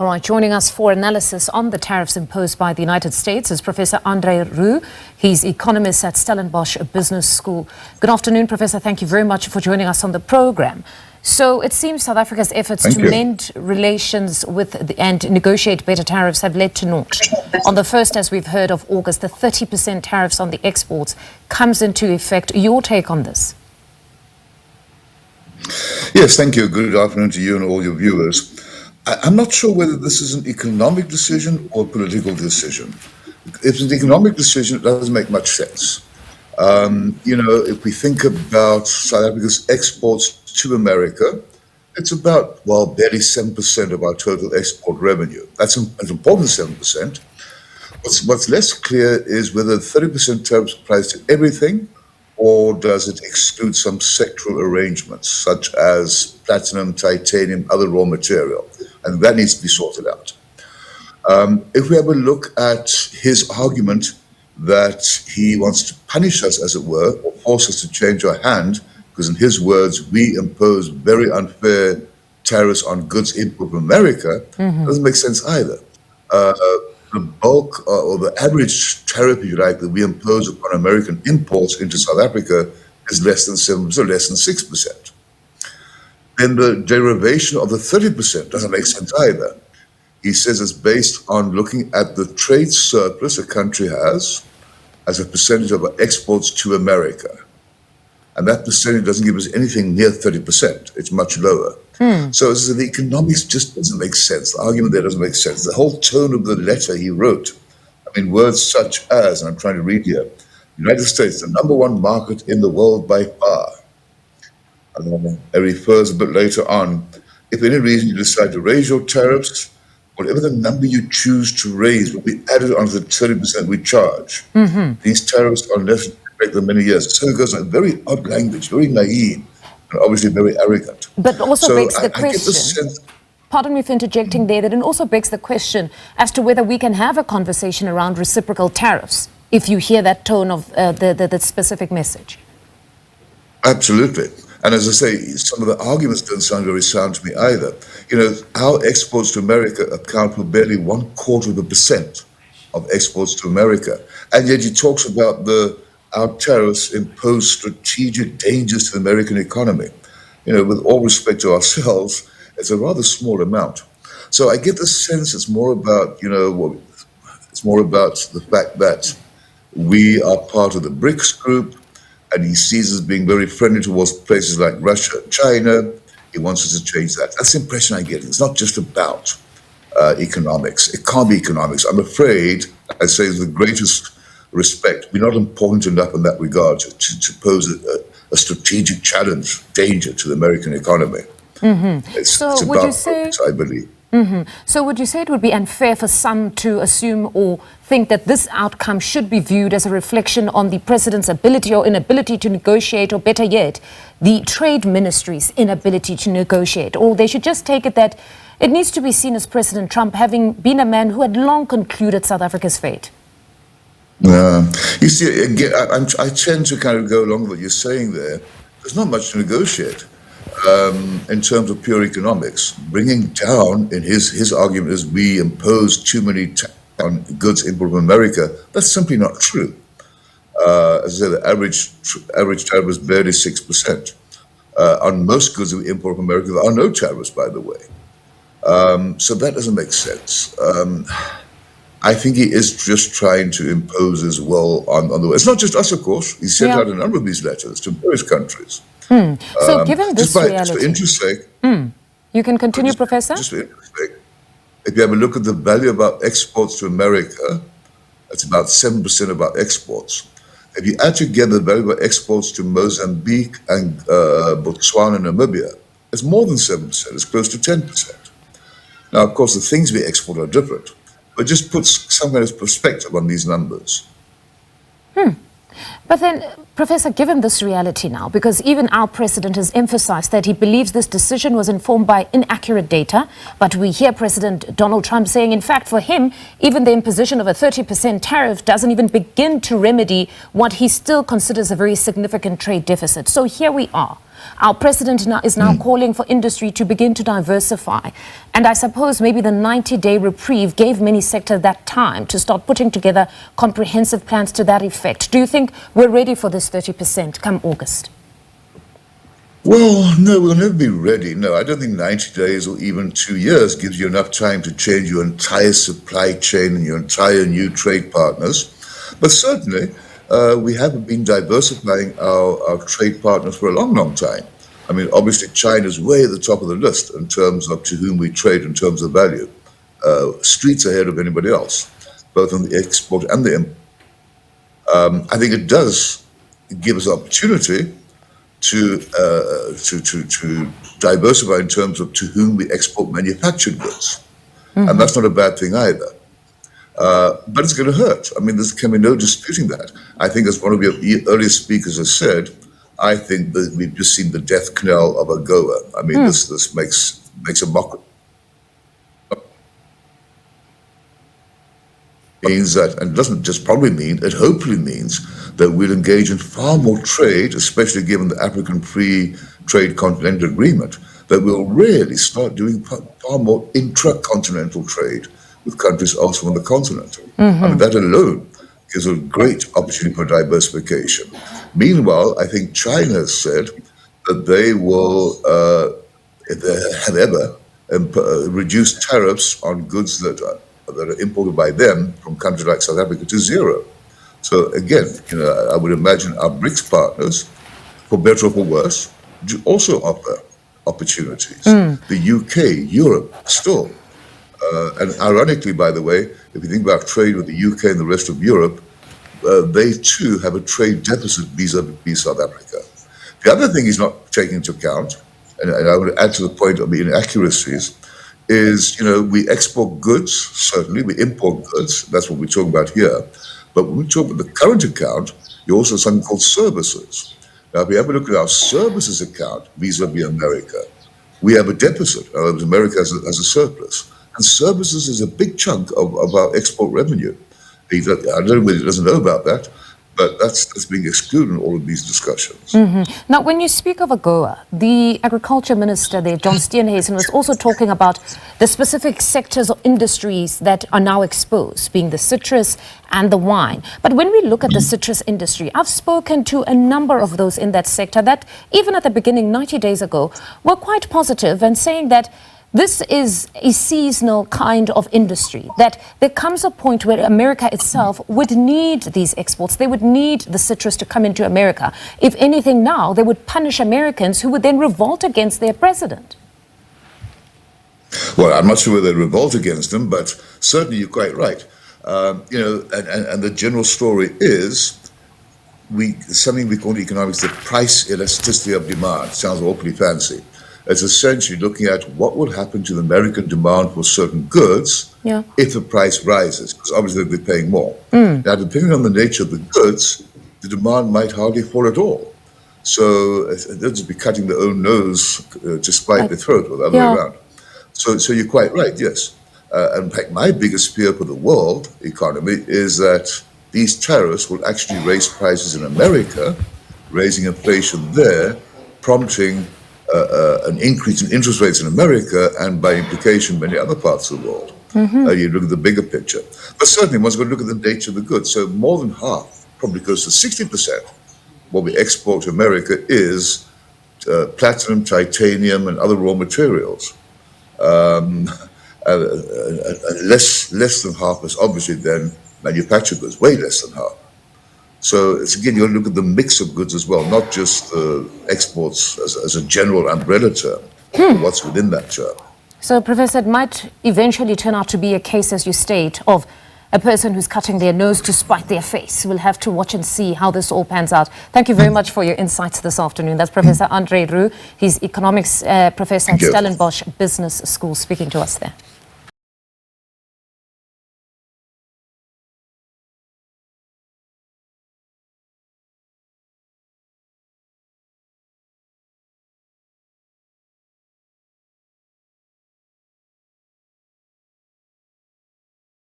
All right, joining us for analysis on the tariffs imposed by the United States is Professor Andre Roux. He's economist at Stellenbosch Business School. Good afternoon, Professor. Thank you very much for joining us on the program. So it seems South Africa's efforts to mend relations and negotiate better tariffs have led to naught. On the 1st, as we've heard, of August, the 30% tariffs on the exports comes into effect. Your take on this? Yes, thank you. Good afternoon to you and all your viewers. I'm not sure whether this is an economic decision or a political decision. If it's an economic decision, it doesn't make much sense. If we think about South Africa's exports to America, it's about, barely 7% of our total export revenue. That's an important 7%. What's less clear is whether 30% tariffs applies to everything, or does it exclude some sectoral arrangements, such as platinum, titanium, other raw material? And that needs to be sorted out. If we have a look at his argument that he wants to punish us, as it were, or force us to change our hand, because in his words, we impose very unfair tariffs on goods imported from America, doesn't make sense either. The bulk or the average tariff, if you like, that we impose upon American imports into South Africa is less than 7%, so less than 6%. Then the derivation of the 30% doesn't make sense either. He says it's based on looking at the trade surplus a country has as a percentage of our exports to America. And that percentage doesn't give us anything near 30%. It's much lower. So the economics just doesn't make sense. The argument there doesn't make sense. The whole tone of the letter he wrote, words such as, and I'm trying to read here, United States, the #1 market in the world by far. And it refers a bit later on, if for any reason you decide to raise your tariffs, whatever the number you choose to raise will be added onto the 30% we charge. These tariffs are less than many years. So it goes on very odd language, very naive, and obviously very arrogant. But also begs the question, pardon me for interjecting there, that it also begs the question as to whether we can have a conversation around reciprocal tariffs if you hear that tone of the specific message. Absolutely. And as I say, some of the arguments don't sound very sound to me either. Our exports to America account for barely 1/4% of exports to America. And yet he talks about our tariffs impose strategic dangers to the American economy. With all respect to ourselves, it's a rather small amount. So I get the sense it's more about, it's more about the fact that we are part of the BRICS group, and he sees us being very friendly towards places like Russia and China. He wants us to change that. That's the impression I get. It's not just about economics. It can't be economics. I'm afraid, I say with the greatest respect, we're not important enough in that regard to pose a strategic challenge, danger to the American economy. It's about politics, I believe. So would you say it would be unfair for some to assume or think that this outcome should be viewed as a reflection on the president's ability or inability to negotiate, or better yet, the trade ministry's inability to negotiate? Or they should just take it that it needs to be seen as President Trump having been a man who had long concluded South Africa's fate? You see, again, I tend to kind of go along with what you're saying there. There's not much to negotiate in terms of pure economics. Bringing down, in his argument is we impose too many tariffs on goods imported from America. That's simply not true. As I say, the average tariff is barely 6%. On most goods that we import from America, there are no tariffs, by the way. So that doesn't make sense. I think he is just trying to impose his will on the world. It's not just us, of course. He sent out a number of these letters to various countries. So given this reality... Just for interest's sake... You can continue, Professor. Just for interest's sake, if you have a look at the value of our exports to America, that's about 7% of our exports. If you add together the value of our exports to Mozambique and Botswana and Namibia, it's more than 7%. It's close to 10%. Now, of course, the things we export are different. But just puts some kind of perspective on these numbers. But then, Professor, given this reality now, because even our president has emphasized that he believes this decision was informed by inaccurate data, but we hear President Donald Trump saying, in fact, for him, even the imposition of a 30% tariff doesn't even begin to remedy what he still considers a very significant trade deficit. So here we are. Our president is now calling for industry to begin to diversify. And I suppose maybe the 90-day reprieve gave many sectors that time to start putting together comprehensive plans to that effect. Do you think we're ready for this 30% come August? Well, no, we'll never be ready. No, I don't think 90 days or even 2 years gives you enough time to change your entire supply chain and your entire new trade partners. But certainly, we have been diversifying our trade partners for a long, long time. I mean, obviously, China's way at the top of the list in terms of to whom we trade in terms of value. Streets ahead of anybody else, both on the export and the import. I think it does give us opportunity to diversify in terms of to whom we export manufactured goods. And that's not a bad thing either. But it's going to hurt. I mean, there can be no disputing that. I think, as one of your earlier speakers has said, I think that we've just seen the death knell of AGOA. I mean, this makes a mockery. Means that, and it doesn't just probably mean, it hopefully means that we'll engage in far more trade, especially given the African Free Trade Continental Agreement, that we'll really start doing far more intra-continental trade with countries also on the continent. I mean, that alone gives a great opportunity for diversification. Meanwhile, I think China has said that they will, if they have ever, reduce tariffs on goods that are imported by them from countries like South Africa to zero. So again, I would imagine our BRICS partners, for better or for worse, do also offer opportunities. The UK, Europe, still. And ironically, by the way, if you think about trade with the UK and the rest of Europe, they too have a trade deficit vis-a-vis South Africa. The other thing he's not taking into account, and I would add to the point of the inaccuracies, is, we export goods, certainly, we import goods, that's what we're talking about here. But when we talk about the current account, you also have something called services. Now, if we have a look at our services account vis-a-vis America, we have a deficit. America has a surplus. And services is a big chunk of our export revenue. I don't know whether he doesn't know about that, but that's being excluded in all of these discussions. Now, when you speak of AGOA, the agriculture minister there, John Steenhuisen, was also talking about the specific sectors or industries that are now exposed, being the citrus and the wine. But when we look at the citrus industry, I've spoken to a number of those in that sector that even at the beginning, 90 days ago, were quite positive and saying that this is a seasonal kind of industry, that there comes a point where America itself would need these exports. They would need the citrus to come into America. If anything now, they would punish Americans who would then revolt against their president. Well, I'm not sure whether they revolt against him, but certainly you're quite right. And the general story is something we call in economics the price elasticity of demand. Sounds awfully fancy. It's essentially looking at what will happen to the American demand for certain goods if the price rises, because obviously they'll be paying more. Now, depending on the nature of the goods, the demand might hardly fall at all. So they'll just be cutting their own nose to spite their throat, or the other way around. So you're quite right, yes. In fact, my biggest fear for the world economy is that these tariffs will actually raise prices in America, raising inflation there, prompting an increase in interest rates in America, and by implication, many other parts of the world. You look at the bigger picture. But certainly, one's going to look at the nature of the goods. So more than half, probably close to 60%, what we export to America is platinum, titanium, and other raw materials. Less than half is obviously then manufactured goods, way less than half. So it's again, you got to look at the mix of goods as well, not just exports as a general umbrella term, what's within that term. So, Professor, it might eventually turn out to be a case, as you state, of a person who's cutting their nose to spite their face. We'll have to watch and see how this all pans out. Thank you very much for your insights this afternoon. That's Professor Andre Roux. He's economics professor at Stellenbosch Business School, speaking to us there.